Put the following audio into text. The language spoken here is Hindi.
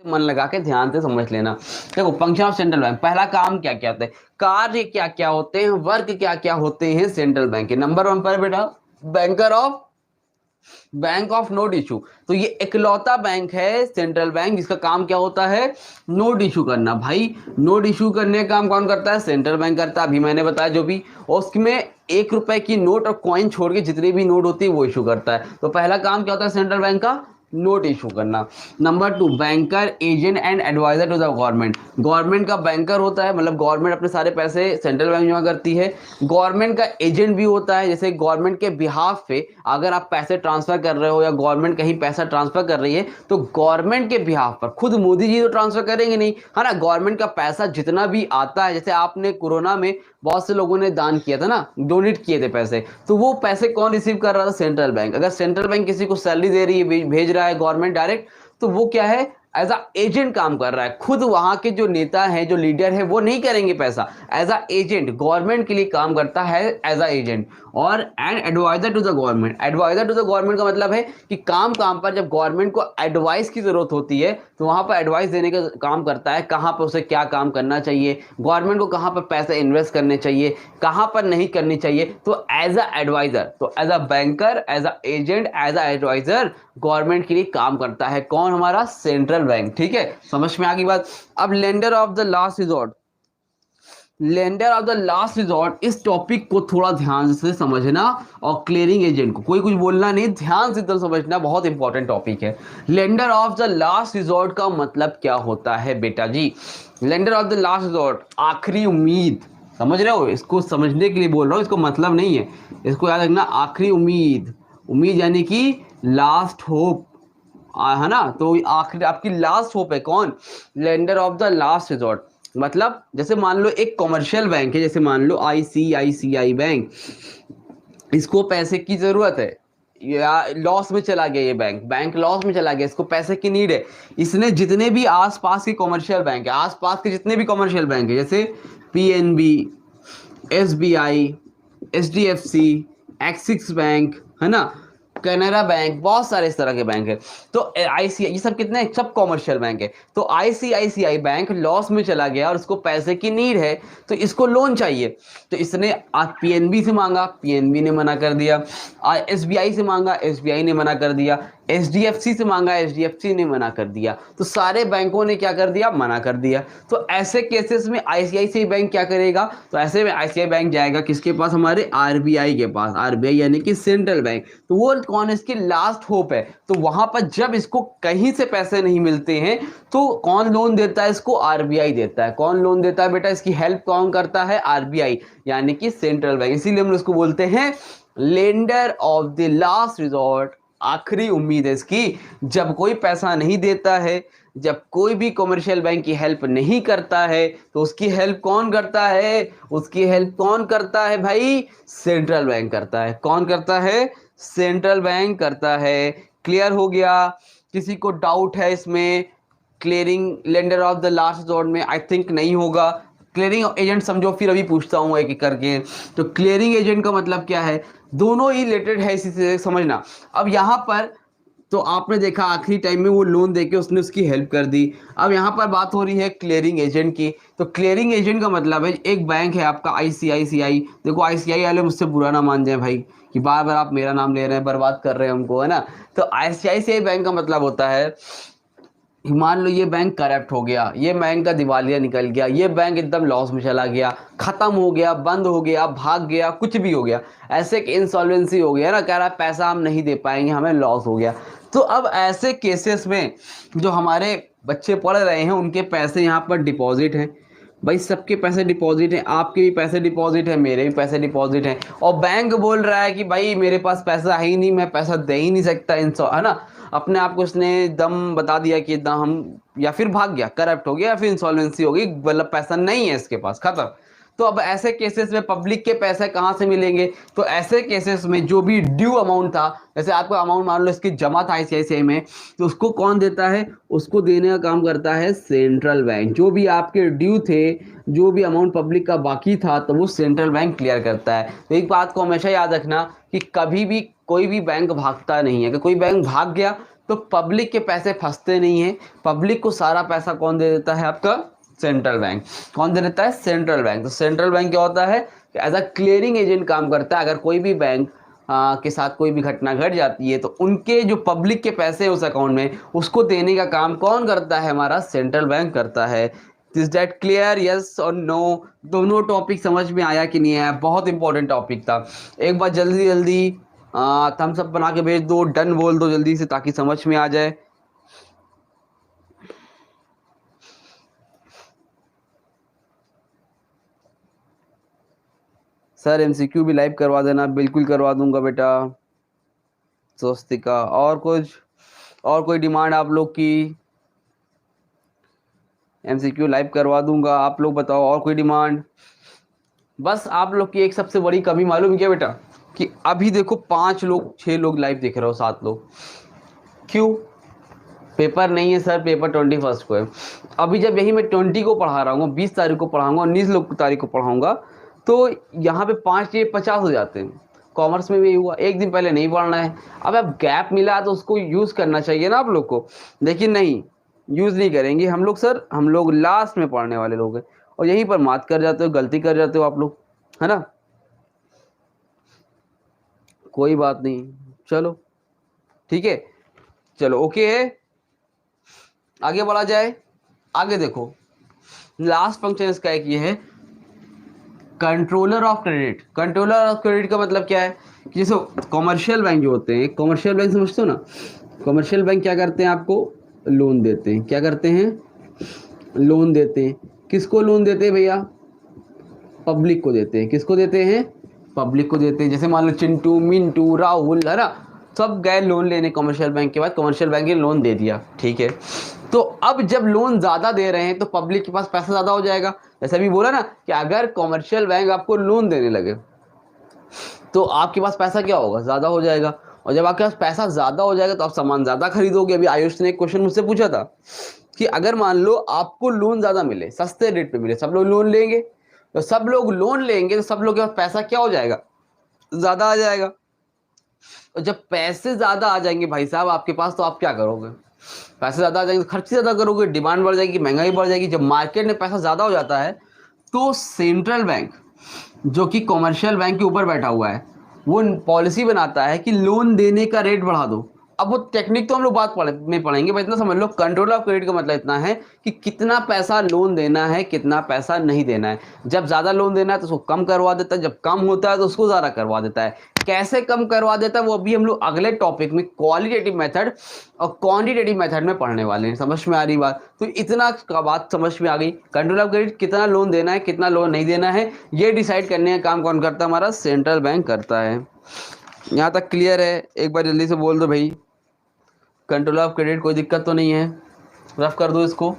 मन लगा के ध्यान से समझ लेना। देखो फंक्शन ऑफ सेंट्रल बैंक, पहला काम क्या क्या होता है, कार्य क्या क्या होते हैं, वर्क क्या क्या होते हैं सेंट्रल बैंक के। नंबर 1 पर बेटा बैंक ऑफ नोट इशू। तो ये इकलौता बैंक है सेंट्रल बैंक जिसका काम क्या होता है, नोट इशू करना। भाई नोट इशू करने का काम कौन करता है, सेंट्रल बैंक करता है, अभी मैंने बताया जो भी। और उसमें 1 रुपए की नोट और कॉइन छोड़ के जितनी भी नोट होती है वो इशू करता है। तो पहला काम क्या होता है सेंट्रल बैंक का, नोट इशू करना। Number 2 banker agent and adviser to the government. Government का बैंकर होता है, मतलब गवर्नमेंट अपने सारे पैसे सेंट्रल बैंक जमा करती है। गवर्नमेंट का एजेंट भी होता है, जैसे गवर्नमेंट के बिहाफ पे अगर आप पैसे ट्रांसफर कर रहे हो या गवर्नमेंट कहीं पैसा ट्रांसफर कर रही है तो गवर्नमेंट के बिहाफ पर खुद मोदी जी तो ट्रांसफर करेंगे नहीं, है ना। गवर्नमेंट का पैसा जितना भी आता है, जैसे आपने कोरोना में बहुत से लोगों ने दान किया था ना, डोनेट किए थे पैसे, तो वो पैसे कौन रिसीव कर रहा था, सेंट्रल बैंक। अगर सेंट्रल बैंक किसी को सैलरी दे रही है, भेज रहा है गवर्नमेंट डायरेक्ट, तो वो क्या है, एज अ एजेंट काम कर रहा है। खुद वहां के जो नेता है, जो लीडर है, वो नहीं करेंगे पैसा, एज अ एजेंट गवर्नमेंट के लिए काम करता है एज अ एजेंट। और and adviser to the government, adviser to the government का मतलब है कि काम काम पर जब गवर्नमेंट को एडवाइस की जरूरत होती है तो वहां पर एडवाइस देने का काम करता है, कहां पर उसे क्या काम करना चाहिए, गवर्नमेंट को कहां पर पैसे इन्वेस्ट करने चाहिए, कहां पर नहीं करनी चाहिए। तो एज अ एडवाइजर, तो as a banker, as a agent, as a adviser government के लिए काम करता है कौन, हमारा सेंट्रल बैंक। ठीक है, समझ में आ गई बात। अब lender of the last resort, lender of the last resort, इस टॉपिक को थोड़ा ध्यान से समझना। और क्लियरिंग एजेंट को कोई कुछ बोलना नहीं, ध्यान से तो समझना, बहुत इंपॉर्टेंट टॉपिक है। Lender of the last resort का मतलब क्या होता है बेटा जी, lender of the last resort, आखिरी उम्मीद। समझ रहे हो, इसको समझने के लिए बोल रहा हूँ, इसको मतलब नहीं है, इसको याद रखना। आखिरी उम्मीद, उम्मीद यानी कि लास्ट होप, है ना। तो आखिर आपकी लास्ट होप है कौन, lender of the last resort. मतलब जैसे मान लो एक कॉमर्शियल बैंक है, जैसे मान लो आईसीआईसीआई बैंक, इसको पैसे की जरूरत है या लॉस में चला गया, ये बैंक लॉस में चला गया, इसको पैसे की नीड है। इसने जितने भी आसपास के कॉमर्शियल बैंक है, आसपास के जितने भी कॉमर्शियल बैंक है, जैसे PNB, SBI, HDFC, axis bank, है ना, कैनरा बैंक, बहुत सारे इस तरह के बैंक है। तो आईसीआई, ये सब कितने, सब कॉमर्शियल बैंक है। तो आईसीआईसीआई बैंक लॉस में चला गया और उसको पैसे की नीड है, तो इसको लोन चाहिए। तो इसने पीएनबी से मांगा, पीएनबी ने मना कर दिया। एसबीआई से मांगा, एसबीआई ने मना कर दिया। एचडीएफसी से मांगा, एचडीएफसी ने मना कर दिया। तो सारे बैंकों ने क्या कर दिया, मना कर दिया। तो ऐसे केसेस में आईसीआईसीआई बैंक क्या करेगा, तो ऐसे में आईसीआई बैंक जाएगा किसके पास, हमारे आरबीआई के पास। आरबीआई यानी कि सेंट्रल बैंक, तो वो कौन इसकी लास्ट होप है। तो वहां पर जब इसको कहीं से पैसे नहीं मिलते हैं तो कौन लोन देता है इसको, आरबीआई देता है। कौन लोन देता है बेटा, इसकी हेल्प कौन करता है, आरबीआई यानी कि सेंट्रल बैंक। इसीलिए हम इसको बोलते हैं lender of the last resort, आखिरी उम्मीद है इसकी। जब कोई पैसा नहीं देता है, जब कोई भी कमर्शियल बैंक की हेल्प नहीं करता है, तो उसकी हेल्प कौन करता है, उसकी हेल्प कौन करता है भाई, सेंट्रल बैंक करता है। कौन करता है, सेंट्रल बैंक करता है। क्लियर हो गया, किसी को डाउट है इसमें, clearing lender of the last resort में, आई थिंक नहीं होगा। क्लियरिंग एजेंट समझो, फिर अभी पूछता हूं एक एक करके। तो क्लियरिंग एजेंट का मतलब क्या है, दोनों ही रिलेटेड है, इसी से समझना। अब यहां पर तो आपने देखा आखिरी टाइम में वो लोन देके उसने उसकी हेल्प कर दी। अब यहाँ पर बात हो रही है क्लियरिंग एजेंट की। तो क्लियरिंग एजेंट का मतलब है, एक बैंक है आपका आईसीआईसीआई, देखो आईसीआई वाले मुझसे बुरा ना मान जाए भाई कि बार बार आप मेरा नाम ले रहे हैं, बर्बाद कर रहे हैं हमको, है ना। तो आईसीआईसीआई बैंक का मतलब होता है, मान लो ये बैंक करप्ट हो गया, ये बैंक का दिवालिया निकल गया, ये बैंक एकदम लॉस में चला गया, खत्म हो गया, बंद हो गया, भाग गया, कुछ भी हो गया, ऐसे कि इंसॉल्वेंसी हो गया ना, कह रहा है पैसा हम नहीं दे पाएंगे, हमें लॉस हो गया। तो अब ऐसे केसेस में जो हमारे बच्चे पढ़ रहे हैं उनके पैसे यहाँ पर डिपॉजिट हैं, भाई सबके पैसे डिपॉजिट हैं, आपके भी पैसे डिपॉजिट है, मेरे भी पैसे डिपॉजिट हैं, और बैंक बोल रहा है कि भाई मेरे पास पैसा है ही नहीं, मैं पैसा दे ही नहीं सकता, है ना। अपने आप को उसने दम बता दिया कि दम हम, या फिर भाग गया, करप्ट हो गया, या फिर इंसॉल्वेंसी हो गई, मतलब पैसा नहीं है इसके पास, खत्म। तो अब ऐसे केसेस में पब्लिक के पैसे कहाँ से मिलेंगे, तो ऐसे केसेस में जो भी ड्यू अमाउंट था, जैसे आपका अमाउंट मान लो इसकी जमा था आईसीआईसीआई में, तो उसको कौन देता है, उसको देने का काम करता है सेंट्रल बैंक। जो भी आपके ड्यू थे, जो भी अमाउंट पब्लिक का बाकी था, तो वो सेंट्रल बैंक क्लियर करता है। तो एक बात को हमेशा याद रखना कि कभी भी कोई भी बैंक भागता नहीं है, कि कोई बैंक भाग गया तो पब्लिक के पैसे फंसते नहीं है, पब्लिक को सारा पैसा कौन दे देता है? आपका सेंट्रल बैंक। कौन दे देता है? Central bank. तो सेंट्रल बैंक क्या होता है? एज अ क्लियरिंग एजेंट काम करता है। अगर कोई भी बैंक के साथ कोई भी घटना घट जाती है तो उनके जो पब्लिक के पैसे उस अकाउंट में, उसको देने का काम कौन करता है? हमारा सेंट्रल बैंक करता है। Is that clear? यस और नो? दोनों टॉपिक समझ में आया कि नहीं आया? बहुत इंपॉर्टेंट टॉपिक था। एक बार जल्दी जल्दी थम्स अप बना के भेज दो, डन बोल दो जल्दी से, ताकि समझ में आ जाए। सर एमसीक्यू भी लाइव करवा देना। बिल्कुल करवा दूंगा बेटा। स्वस्तिका, और कुछ, और कोई डिमांड आप लोग की? एमसीक्यू लाइव करवा दूंगा, आप लोग बताओ और कोई डिमांड? बस आप लोग की एक सबसे बड़ी कमी मालूम क्या बेटा, कि अभी देखो 5 लोग 6 लोग लाइव देख रहे हो, 7 लोग। क्यों? पेपर नहीं है सर, पेपर 21 को है। अभी जब यही मैं 20 को पढ़ा रहा हूँ, 20 तारीख को पढ़ाऊंगा, 19 तारीख को पढ़ाऊंगा, तो यहाँ पे 5 ये 50 हो जाते हैं। कॉमर्स में भी यही हुआ, एक दिन पहले नहीं पढ़ना है। अब गैप मिला तो उसको यूज़ करना चाहिए ना आप लोग को, लेकिन नहीं, यूज़ नहीं करेंगे हम लोग सर। हम लोग लास्ट में पढ़ने वाले लोग हैं, और यहीं पर मात कर जाते हो, गलती कर जाते हो आप लोग, है ना। कोई बात नहीं, चलो ठीक है, चलो ओके है। आगे बढ़ा जाए। आगे देखो, लास्ट फंक्शन इसका एक ये है, controller of credit. Controller of credit का मतलब क्या है? कि जैसे कॉमर्शियल बैंक जो होते हैं, कॉमर्शियल बैंक समझते हो ना, कॉमर्शियल बैंक क्या करते हैं? आपको लोन देते हैं। क्या करते हैं? लोन देते हैं। किसको लोन देते हैं भैया? पब्लिक को देते हैं। किसको देते हैं? पब्लिक को देते हैं। जैसे मान लो चिंटू, मिंटू, राहुल, है ना, सब गए लोन लेने कमर्शियल बैंक के बाद, कमर्शियल बैंक ने लोन दे दिया, ठीक है। तो अब जब लोन ज़्यादा दे रहे हैं तो पब्लिक के पास पैसा ज़्यादा हो जाएगा। जैसे अभी बोला ना कि अगर कमर्शियल बैंक आपको लोन देने लगे तो आपके पास पैसा क्या होगा? ज़्यादा हो जाएगा। और जब आपके पास पैसा ज़्यादा हो जाएगा तो आप सामान ज़्यादा खरीदोगे। अभी आयुष ने एक क्वेश्चन मुझसे पूछा था कि अगर मान लो आपको लोन ज़्यादा मिले, सस्ते रेट पे मिले, सब लोग लोन लेंगे, तो सब लोग लोन लेंगे तो सब लोग के पास पैसा क्या हो जाएगा? ज़्यादा आ जाएगा। और जब पैसे ज़्यादा आ जाएंगे भाई साहब आपके पास, तो आप क्या करोगे? पैसे ज़्यादा आ जाएंगे तो खर्च ज़्यादा करोगे, डिमांड बढ़ जाएगी, महंगाई बढ़ जाएगी। जब मार्केट में पैसा ज़्यादा हो जाता है तो सेंट्रल बैंक, जो कि कॉमर्शियल बैंक के ऊपर बैठा हुआ है, वो पॉलिसी बनाता है कि लोन देने का रेट बढ़ा दो। अब वो टेक्निक तो हम लोग बात में पढ़ेंगे, बस इतना समझ लो, कंट्रोल ऑफ क्रेडिट का मतलब इतना है कि कितना पैसा लोन देना है, कितना पैसा नहीं देना है। जब ज़्यादा लोन देना है तो उसको कम करवा देता है, जब कम होता है तो उसको ज़्यादा करवा देता है। कैसे कम करवा देता है वो अभी हम लोग अगले टॉपिक में क्वालिटेटिव मेथड और क्वांटिटेटिव मेथड में पढ़ने वाले हैं। समझ में आ रही बात? तो इतना का बात समझ में आ गई। कंट्रोल ऑफ क्रेडिट, कितना लोन देना है, कितना लोन नहीं देना है, ये डिसाइड करने का काम कौन करता है? हमारा सेंट्रल बैंक करता है। यहाँ तक क्लियर है? एक बार जल्दी से बोल दो भाई, कंट्रोल ऑफ क्रेडिट कोई दिक्कत तो नहीं है? रफ कर दो इसको।